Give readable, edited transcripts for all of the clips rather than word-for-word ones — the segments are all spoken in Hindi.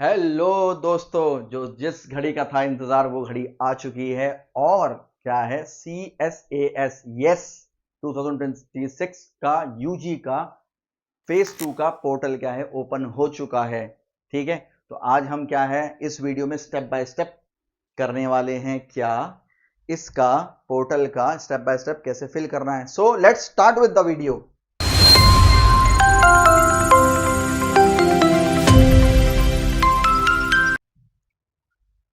हेलो दोस्तों, जो जिस घड़ी का था इंतजार वो घड़ी आ चुकी है। और क्या है, CSAS यस 2026 का यूजी का फेज 2 का पोर्टल क्या है, ओपन हो चुका है। ठीक है, तो आज हम क्या है इस वीडियो में स्टेप बाय स्टेप करने वाले हैं। क्या इसका पोर्टल का स्टेप बाय स्टेप कैसे फिल करना है। So let's start with the video.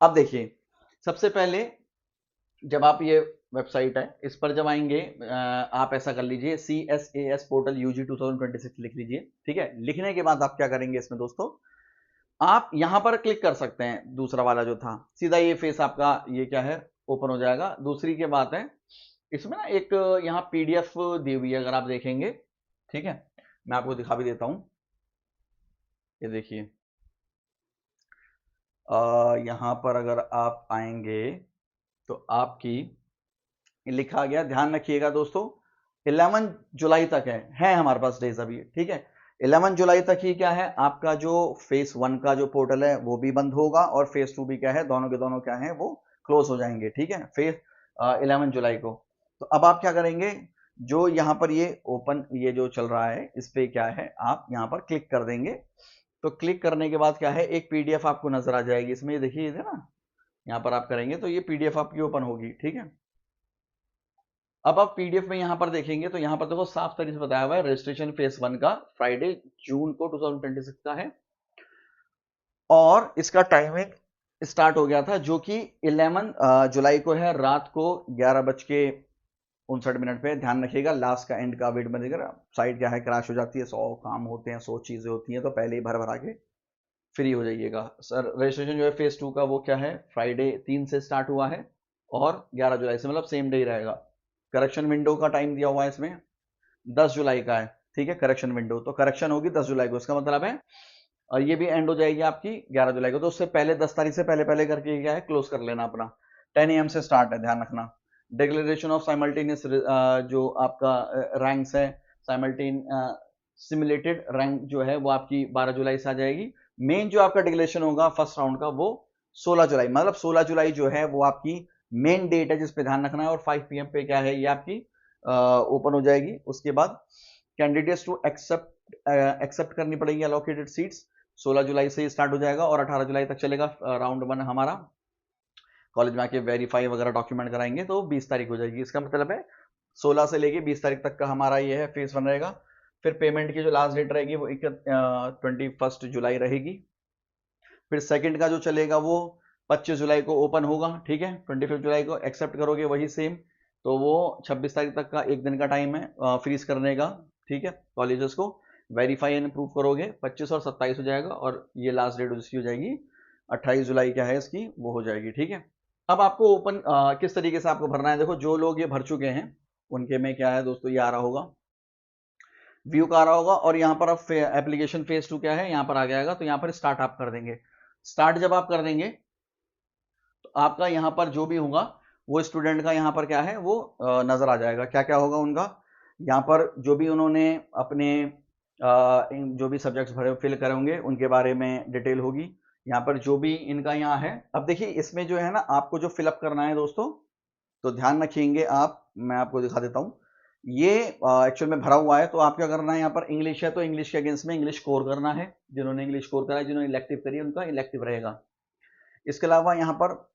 अब देखिए, सबसे पहले जब आप ये वेबसाइट है इस पर जब आएंगे, आप ऐसा कर लीजिए CSAS पोर्टल यूजी 2026 लिख लीजिए। ठीक है, लिखने के बाद आप क्या करेंगे इसमें दोस्तों, आप यहां पर क्लिक कर सकते हैं। दूसरा वाला जो था, सीधा ये फेस आपका ये क्या है ओपन हो जाएगा। दूसरी के बात है, इसमें ना एक यहाँ PDF दी हुई है, अगर आप देखेंगे। ठीक है, मैं आपको दिखा भी देता हूं। ये देखिए, यहां पर अगर आप आएंगे तो आपकी लिखा गया, ध्यान रखिएगा दोस्तों, 11 जुलाई तक है हमारे पास डेज अभी। ठीक है, 11 जुलाई तक ही क्या है आपका जो फेस 1 का जो पोर्टल है वो भी बंद होगा, और फेस 2 भी क्या है, दोनों के दोनों क्या है वो क्लोज हो जाएंगे। ठीक है, फेस 11 जुलाई को। तो अब आप क्या करेंगे, जो यहाँ पर ये ओपन ये जो चल रहा है इस पे क्या है आप यहाँ पर क्लिक कर देंगे। तो क्लिक करने के बाद क्या है, एक PDF आपको नजर आ जाएगी इसमें। ये देखिए ना, यहाँ पर आप करेंगे तो ये PDF आपकी ओपन होगी। ठीक है, अब आप PDF में यहां पर देखेंगे तो यहां पर देखो साफ तरीके से बताया हुआ है, रजिस्ट्रेशन फेस 1 का फ्राइडे जून को 2026 का है, और इसका टाइमिंग स्टार्ट हो गया था जो कि 11 जुलाई को है, रात को 11:59 पे। ध्यान रखिएगा, लास्ट का एंड का वेट बनेगा। साइट क्या है क्रैश हो जाती है, 100 काम होते हैं, 100 चीजें होती हैं, तो पहले ही भर भरा के फ्री हो जाइएगा। सर रजिस्ट्रेशन जो है फेस 2 का वो क्या है, फ्राइडे 3 से स्टार्ट हुआ है और 11 जुलाई से, मतलब सेम डे ही रहेगा। करेक्शन विंडो का टाइम दिया हुआ है इसमें 10 जुलाई का है। ठीक है, करेक्शन विंडो तो करेक्शन होगी 10 जुलाई को, इसका मतलब है। और ये भी एंड हो जाएगी आपकी 11 जुलाई को, तो उससे पहले 10 तारीख से पहले पहले करके क्या है क्लोज कर लेना अपना। 10 AM से स्टार्ट है, ध्यान रखना। डिक्लेरेशन ऑफ साइमल्टेनियस जो आपका रैंक्स है, साइमल्टेन सिमुलेटेड रैंक जो है वो आपकी 12 जुलाई से आ जाएगी। मेन जो आपका डिक्लेरेशन होगा फर्स्ट राउंड का वो 16 जुलाई, मतलब 16 जुलाई जो है वो आपकी मेन डेट है जिस पे ध्यान रखना है। और 5 PM पे क्या है ये आपकी ओपन हो जाएगी। उसके बाद कैंडिडेट्स टू एक्सेप्ट करनी पड़ेगी अलोकेटेड सीट्स। 16 जुलाई से स्टार्ट हो जाएगा और 18 जुलाई तक चलेगा राउंड 1 हमारा। कॉलेज में आके वेरीफाई वगैरह डॉक्यूमेंट कराएंगे तो 20 तारीख हो जाएगी। इसका मतलब है 16 से लेके 20 तारीख तक का हमारा ये है फेज 1 रहेगा। फिर पेमेंट की जो लास्ट डेट रहेगी वो 21 जुलाई रहेगी। फिर सेकंड का जो चलेगा वो 25 जुलाई को ओपन होगा। ठीक है, 25 जुलाई को एक्सेप्ट करोगे वही सेम, तो वो 26 तारीख तक का एक दिन का टाइम है फ्रीज करने का। ठीक है, कॉलेजेस को वेरीफाई एंड अप्रूव करोगे 25 और 27 हो जाएगा, और ये लास्ट डेट उसकी हो जाएगी 28 जुलाई क्या है इसकी वो हो जाएगी। ठीक है, अब आपको ओपन किस तरीके से आपको भरना है, देखो जो लोग ये भर चुके हैं उनके में क्या है दोस्तों, ये आ रहा होगा, व्यू का आ रहा होगा, और यहाँ पर अब एप्लीकेशन फेज 2 क्या है यहाँ पर आ जाएगा। तो यहाँ पर स्टार्ट आप कर देंगे। स्टार्ट जब आप कर देंगे तो आपका यहाँ पर जो भी होगा वो स्टूडेंट का यहाँ पर क्या है वो नजर आ जाएगा। क्या क्या होगा उनका, यहाँ पर जो भी उन्होंने अपने जो भी सब्जेक्ट्स भरे फिल करे होंगे उनके बारे में डिटेल होगी। यहाँ पर जो भी इनका यहाँ है, अब देखिए इसमें जो है ना आपको जो फिलअप करना है दोस्तों, तो ध्यान रखिएंगे आप, मैं आपको दिखा देता हूँ। ये एक्चुअल में भरा हुआ है, तो आप क्या करना है, यहाँ पर इंग्लिश है तो इंग्लिश के अगेंस्ट में इंग्लिश स्कोर करना है। जिन्होंने इंग्लिश स्कोर करा है, जिन्होंने इलेक्टिव करी है उनका इलेक्टिव रहेगा। इसके अलावा यहाँ पर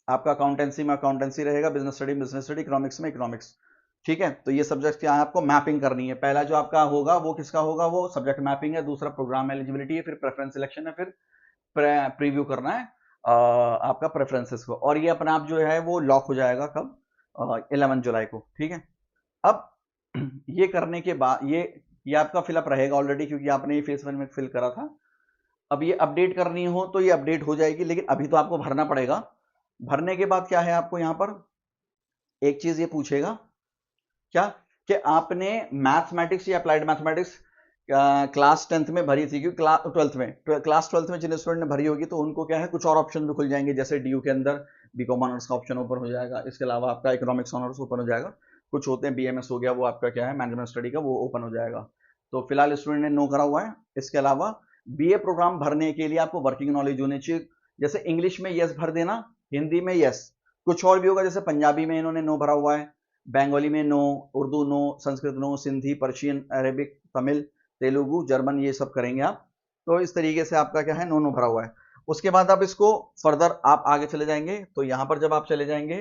आपका अकाउंटेंसी में अकाउंटेंसी रहेगा, business study business study, economics में इकोनॉमिक्स। ठीक है, तो ये सब्जेक्ट क्या है आपको मैपिंग करनी है। पहला जो आपका होगा वो किसका होगा, वो सब्जेक्ट मैपिंग है। दूसरा प्रोग्राम एलिजिबिलिटी है, फिर प्रेफरेंस सिलेक्शन है, फिर प्रीव्यू करना है आपका प्रेफरेंसेस को। और ये अपना आप जो है वो लॉक हो जाएगा कब, 11 जुलाई को। ठीक है, अब ये करने के बाद ये आपका फिलअप रहेगा ऑलरेडी, क्योंकि आपने ये फेस 1 में फिल करा था। अब ये अपडेट करनी हो तो ये अपडेट हो जाएगी, लेकिन अभी तो आपको भरना पड़ेगा। भरने के बाद क्या है आपको यहाँ पर एक चीज ये पूछेगा, क्या कि आपने मैथमेटिक्स या अप्लाइड मैथमेटिक्स क्लास 10th में भरी थी, क्योंकि क्लास 12th में जिन स्टूडेंट ने भरी होगी तो उनको क्या है कुछ और ऑप्शन भी खुल जाएंगे, जैसे DU के अंदर बीकॉम ऑनर्स का ऑप्शन ओपन हो जाएगा। इसके अलावा आपका इकोनॉमिक्स ऑनर्स ओपन हो जाएगा। कुछ होते हैं BMS हो गया, वो आपका क्या है मैनेजमेंट स्टडी का, वो ओपन हो जाएगा। तो फिलहाल स्टूडेंट ने नो करा हुआ है। इसके अलावा बीए प्रोग्राम भरने के लिए आपको वर्किंग नॉलेज होनी चाहिए। जैसे इंग्लिश में यस भर देना, हिंदी में यस, कुछ और भी होगा, जैसे पंजाबी में इन्होंने नो भरा हुआ है, बंगाली में no, Urdu no, Sanskrit no, Sindhi, Persian, Arabic, Tamil, Telugu, German, ये सब करेंगे आप। तो इस तरीके से आपका क्या है, नो नो भरा हुआ है। उसके बाद आप इसको फर्दर आप आगे चले जाएंगे, तो यहां पर जब आप चले जाएंगे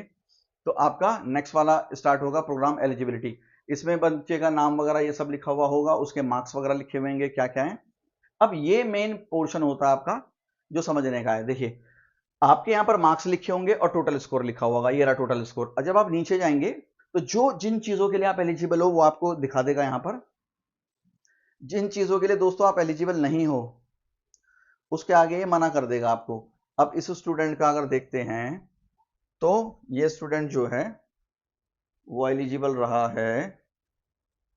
तो आपका नेक्स्ट वाला स्टार्ट होगा प्रोग्राम एलिजिबिलिटी। इसमें बच्चे का नाम वगैरह ये सब लिखा हुआ होगा, उसके मार्क्स वगैरह लिखे हुए होंगे क्या क्या है। अब ये मेन पोर्शन होता है आपका जो समझने का है। देखिए आपके यहाँ पर मार्क्स लिखे होंगे और टोटल स्कोर लिखा होगा, ये रहा टोटल स्कोर। और जब आप नीचे जाएंगे तो जो जिन चीजों के लिए आप एलिजिबल हो वो आपको दिखा देगा यहाँ पर। जिन चीजों के लिए दोस्तों आप एलिजिबल नहीं हो उसके आगे ये मना कर देगा आपको। अब इस स्टूडेंट का अगर देखते हैं तो ये स्टूडेंट जो है वो एलिजिबल रहा है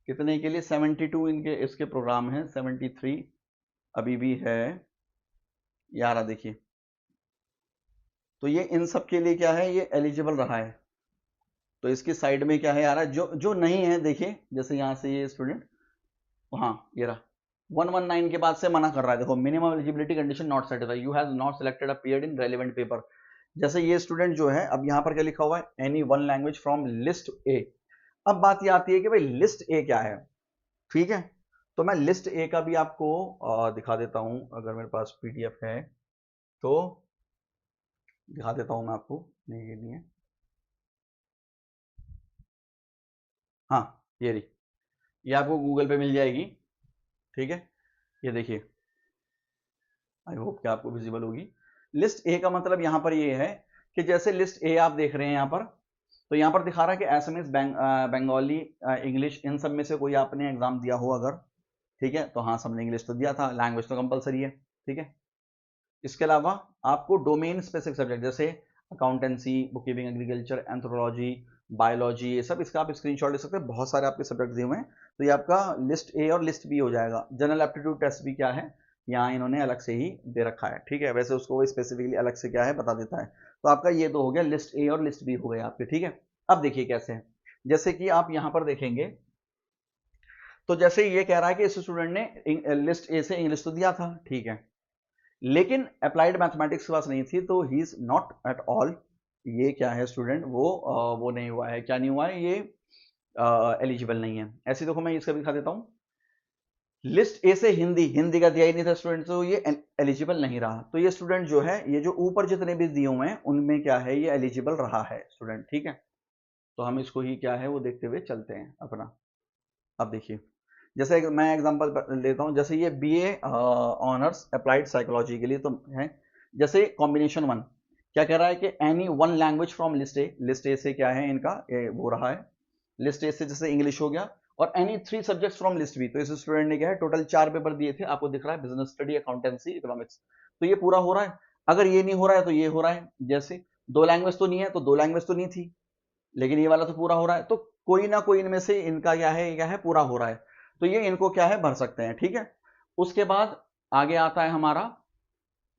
कितने के लिए, 72 इनके इसके प्रोग्राम है, 73 अभी भी है यार। देखिए तो ये इन सब के लिए क्या है, ये एलिजिबल रहा है। तो इसकी साइड में क्या है यार, जो जो नहीं है, देखिए जैसे यहाँ से ये स्टूडेंट, हाँ ये रहा 119 के बाद से मना कर रहा है। देखो minimum eligibility condition not satisfied, you have not selected appeared in relevant paper. जैसे ये स्टूडेंट जो है, अब यहाँ पर क्या लिखा हुआ है, any one language from list A. अब बात ये आती है कि भाई लिस्ट ए क्या है, ठीक है। तो मैं लिस्ट ए का भी आपको दिखा देता हूं, अगर मेरे पास पीडीएफ है तो दिखा देता हूं मैं आपको। नहीं ये नहीं है, हाँ ये रही, ये आपको गूगल पे मिल जाएगी, ठीक है। ये देखिए, आई होप कि आपको विजिबल होगी। लिस्ट ए का मतलब यहाँ पर ये है कि जैसे लिस्ट ए आप देख रहे हैं यहाँ पर, तो यहाँ पर दिखा रहा है कि एसएमएस, बंगाली, इंग्लिश, इन सब में से कोई आपने एग्जाम दिया हो अगर, ठीक है, तो हाँ सबने इंग्लिश तो दिया था, लैंग्वेज तो कंपलसरी है, ठीक है। इसके अलावा आपको डोमेन स्पेसिफिक सब्जेक्ट जैसे accountancy, book keeping, agriculture, anthropology, biology, ये सब इसका आप स्क्रीनशॉट ले सकते हैं। बहुत सारे आपके सब्जेक्ट दिए हुए हैं, तो ये आपका लिस्ट ए और लिस्ट बी हो जाएगा। जनरल एप्टीट्यूड टेस्ट भी क्या है, यहाँ इन्होंने अलग से ही दे रखा है, ठीक है। वैसे उसको स्पेसिफिकली अलग से क्या है बता देता है। तो आपका ये तो हो गया, लिस्ट ए और लिस्ट बी हो गए आपके, ठीक है। अब देखिए कैसे है, जैसे कि आप यहाँ पर देखेंगे तो जैसे ये कह रहा है कि इस स्टूडेंट ने लिस्ट ए से इंग्लिश तो दिया था, ठीक है, लेकिन अप्लाइड मैथमेटिक्स क्लास नहीं थी, तो he is not at all, ये क्या है स्टूडेंट, वो नहीं हुआ है, क्या नहीं हुआ है, ये एलिजिबल नहीं है। ऐसे देखो मैं इसका भी दिखा देता हूँ, लिस्ट ए से हिंदी, हिंदी का दिया ही नहीं था स्टूडेंट, तो ये एलिजिबल नहीं रहा। तो ये स्टूडेंट जो है, ये जो ऊपर जितने भी दिए हुए हैं उनमें क्या है, ये एलिजिबल रहा है स्टूडेंट, ठीक है। तो हम इसको ही क्या है वो देखते हुए चलते हैं अपना। अब देखिए, जैसे मैं एग्जांपल लेता हूं, जैसे ये बीए ऑनर्स अप्लाइड साइकोलॉजी के लिए तो है। जैसे कॉम्बिनेशन वन क्या कह रहा है कि any one language from list A, list A से क्या है इनका वो रहा है, लिस्ट ए से जैसे इंग्लिश हो गया, और any three subjects from list B. तो इस स्टूडेंट ने क्या है टोटल 4 पेपर दिए थे, आपको दिख रहा है, बिजनेस स्टडी, अकाउंटेंसी, इकोनॉमिक्स। तो ये पूरा हो रहा है। अगर ये नहीं हो रहा है तो ये हो रहा है, जैसे दो लैंग्वेज तो नहीं है तो दो लैंग्वेज तो नहीं थी, लेकिन ये वाला तो पूरा हो रहा है, तो कोई ना कोई इनमें से इनका क्या है पूरा हो रहा है, तो ये इनको क्या है भर सकते हैं, ठीक है। उसके बाद आगे आता है हमारा,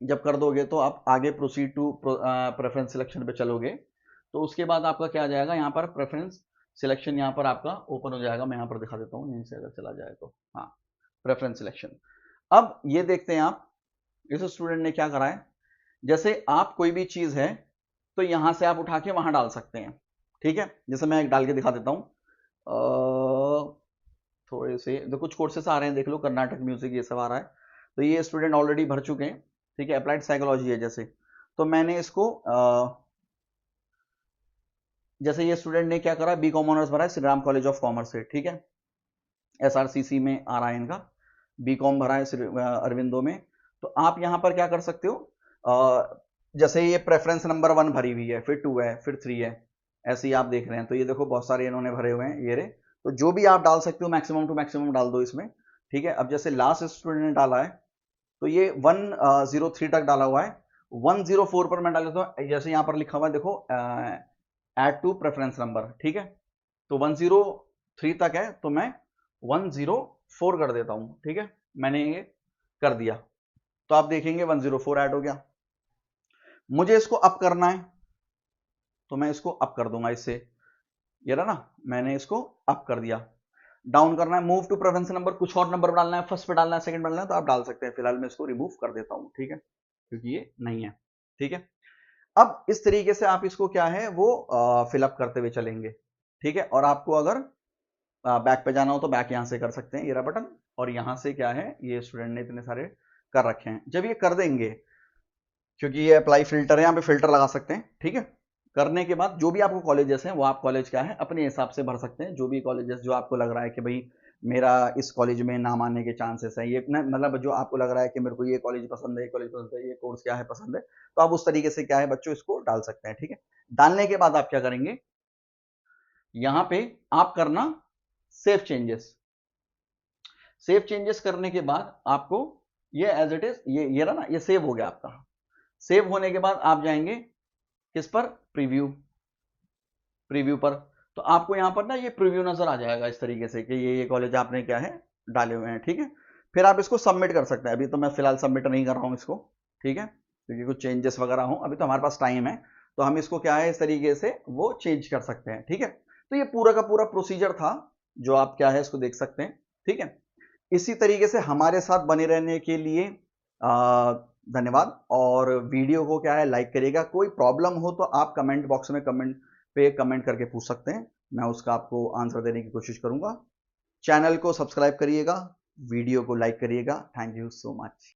जब कर दोगे तो आप आगे प्रोसीड टू प्रेफरेंस सिलेक्शन पे चलोगे, तो उसके बाद आपका क्या आ जाएगा, यहाँ पर प्रेफरेंस सिलेक्शन यहाँ पर आपका ओपन हो जाएगा। मैं यहाँ पर दिखा देता हूँ, यहीं से अगर चला जाए तो, हाँ प्रेफरेंस सिलेक्शन। अब ये देखते हैं आप, इस स्टूडेंट ने क्या करा है, जैसे आप कोई भी चीज है तो यहां से आप उठा के वहां डाल सकते हैं, ठीक है। जैसे मैं एक डाल के दिखा देता हूँ, थोड़े से तो कुछ कोर्सेस आ रहे हैं, देख लो, कर्नाटक म्यूजिक ये सब आ रहा है, तो ये स्टूडेंट ऑलरेडी भर चुके हैं, ठीक है। अप्लाइड साइकोलॉजी है जैसे, तो मैंने इसको जैसे ये स्टूडेंट ने क्या करा, बी कॉम ऑनर्स भरा है Shri Ram college of commerce से, ठीक है, एसआरसीसी में आ रहा है इनका, बी कॉम भरा है अरविंदो में। तो आप यहाँ पर क्या कर सकते हो, जैसे ये प्रेफरेंस नंबर 1 भरी हुई है, फिर 2 है, फिर 3 है, ऐसे ही आप देख रहे हैं। तो ये देखो बहुत सारे इन्होंने भरे हुए हैं ये रे, तो जो भी आप डाल सकते हो मैक्सिमम टू मैक्सिमम डाल दो इसमें, ठीक है। अब जैसे लास्ट स्टूडेंट ने डाला है तो ये 103 तक डाला हुआ है, 104 पर मैं डाल देता हूँ, जैसे यहाँ पर लिखा हुआ है देखो, ऐड टू प्रेफरेंस नंबर, ठीक है। तो 103 तक है तो मैं 104 कर देता हूँ, ठीक है, मैंने ये कर दिया। तो आप देखेंगे 104 ऐड हो गया। मुझे इसको अप करना है तो मैं इसको अप कर दूंगा इससे, ये रहा ना, मैंने इसको अप कर दिया। डाउन करना है, मूव टू प्रेफरेंस नंबर, कुछ और नंबर डालना है, फर्स्ट पे डालना है, सेकंड पे डालना है, तो आप डाल सकते हैं। फिलहाल मैं इसको रिमूव कर देता हूं, ठीक है, क्योंकि ये नहीं है। ठीक है, अब इस तरीके से आप इसको क्या है वो फिलअप करते हुए चलेंगे। ठीक है, और आपको अगर बैक पे जाना हो तो बैक यहां से कर सकते हैं, ये रहा बटन, और यहां से क्या है, ये स्टूडेंट ने इतने सारे कर रखे हैं। जब ये कर देंगे, क्योंकि ये अप्लाई फिल्टर है, यहाँ पे फिल्टर लगा सकते हैं। ठीक है, करने के बाद जो भी आपको कॉलेजेस हैं वो आप कॉलेज क्या है अपने हिसाब से भर सकते हैं। जो भी कॉलेजेस जो आपको लग रहा है कि भाई मेरा इस कॉलेज में नाम आने के चांसेस है, ये मतलब जो आपको लग रहा है कि मेरे को ये कॉलेज पसंद है, ये कॉलेज पसंद है, ये कोर्स क्या है पसंद है, तो आप उस तरीके से क्या है बच्चों इसको डाल सकते हैं। ठीक है, डालने के बाद आप क्या करेंगे, यहाँ पे आप करना सेव चेंजेस। सेव चेंजेस करने के बाद आपको ये एज इट इज ये रहा ना, ये सेव हो गया आपका। सेव होने के बाद आप जाएंगे किस पर, प्रीव्यू, प्रीव्यू पर, तो आपको यहाँ पर ना ये प्रीव्यू नजर आ जाएगा इस तरीके से कि ये कॉलेज आपने क्या है डाले हुए हैं। ठीक है, फिर आप इसको सबमिट कर सकते हैं। अभी तो मैं फिलहाल सबमिट नहीं कर रहा हूँ इसको, ठीक है, क्योंकि कुछ चेंजेस वगैरह हो, अभी तो हमारे पास टाइम है, तो हम इसको क्या है इस तरीके से वो चेंज कर सकते हैं। ठीक है, तो ये पूरा का पूरा प्रोसीजर था जो आप क्या है इसको देख सकते हैं। ठीक है, इसी तरीके से हमारे साथ बने रहने के लिए धन्यवाद, और वीडियो को क्या है लाइक करिएगा। कोई प्रॉब्लम हो तो आप कमेंट बॉक्स में कमेंट करके पूछ सकते हैं, मैं उसका आपको आंसर देने की कोशिश करूंगा। चैनल को सब्सक्राइब करिएगा, वीडियो को लाइक करिएगा। Thank you so much.